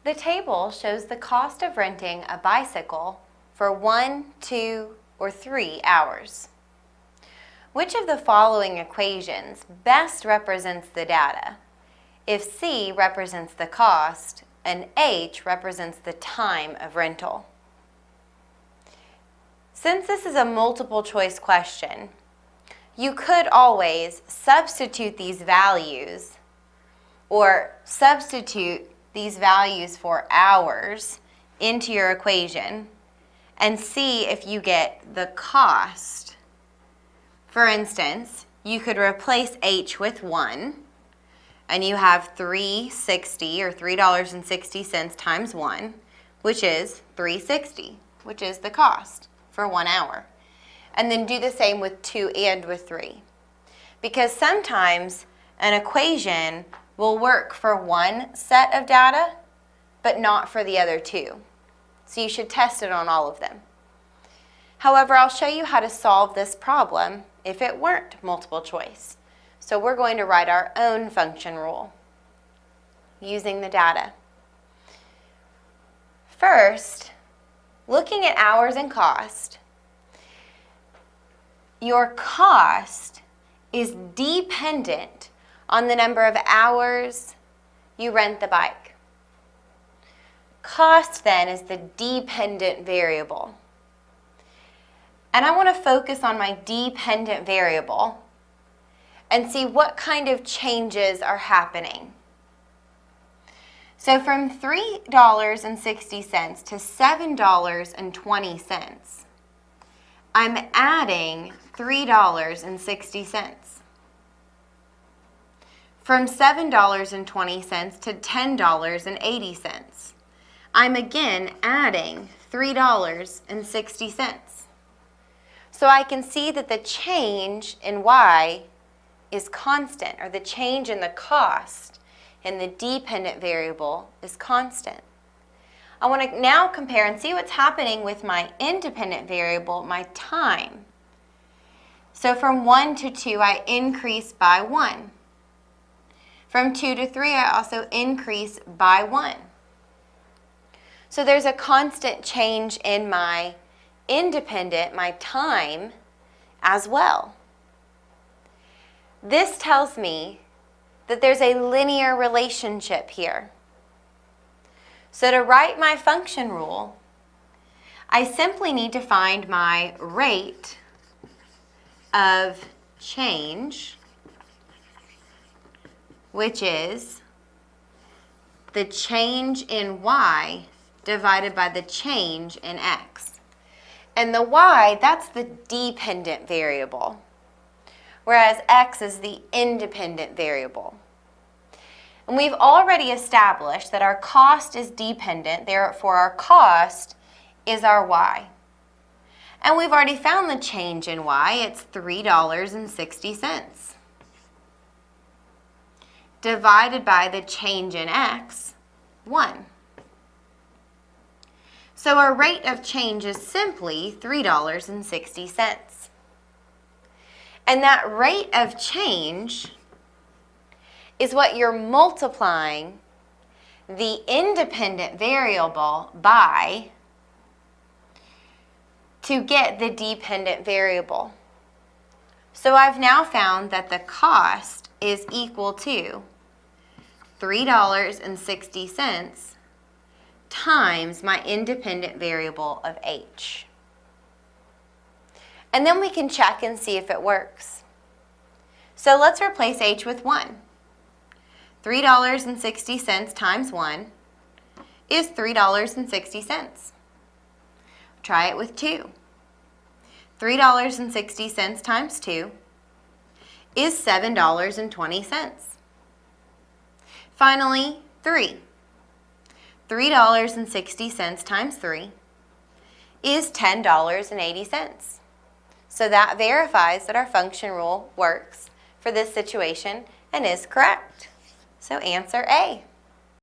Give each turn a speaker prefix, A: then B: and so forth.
A: The table shows the cost of renting a bicycle for 1, 2, or 3 hours. Which of the following equations best represents the data if C represents the cost and H represents the time of rental? Since this is a multiple choice question, you could always substitute these values or substitute these values for hours into your equation and see if you get the cost. For instance, you could replace H with 1, and you have $3.60 or $3.60 times 1, which is $3.60, which is the cost for 1 hour. And then do the same with 2 and with 3. Because sometimes an equation will work for one set of data, but not for the other two. So you should test it on all of them. However, I'll show you how to solve this problem if it weren't multiple choice. So we're going to write our own function rule using the data. First, looking at hours and cost, your cost is dependent on the number of hours you rent the bike. Cost then is the dependent variable. And I want to focus on my dependent variable and see what kind of changes are happening. So from $3.60 to $7.20, I'm adding $3.60. From $7.20 to $10.80, I'm again adding $3.60. So I can see that the change in Y is constant, or the change in the cost in the dependent variable is constant. I want to now compare and see what's happening with my independent variable, my time. So from 1 to 2, I increase by 1. From 2 to 3, I also increase by 1. So there's a constant change in my independent, my time, as well. This tells me that there's a linear relationship here. So to write my function rule, I simply need to find my rate of change, which is the change in Y divided by the change in X. And the Y, that's the dependent variable, whereas X is the independent variable. And we've already established that our cost is dependent, therefore our cost is our Y. And we've already found the change in Y, it's $3.60. Divided by the change in X, 1. So our rate of change is simply $3.60. And that rate of change is what you're multiplying the independent variable by to get the dependent variable. So I've now found that the cost is equal to $3.60 times my independent variable of H. And then we can check and see if it works. So let's replace H with 1. $3.60 times 1 is $3.60. Try it with 2. $3.60 times 2 is $7.20. Finally, 3. $3.60 times 3 is $10.80. So that verifies that our function rule works for this situation and is correct. So answer A.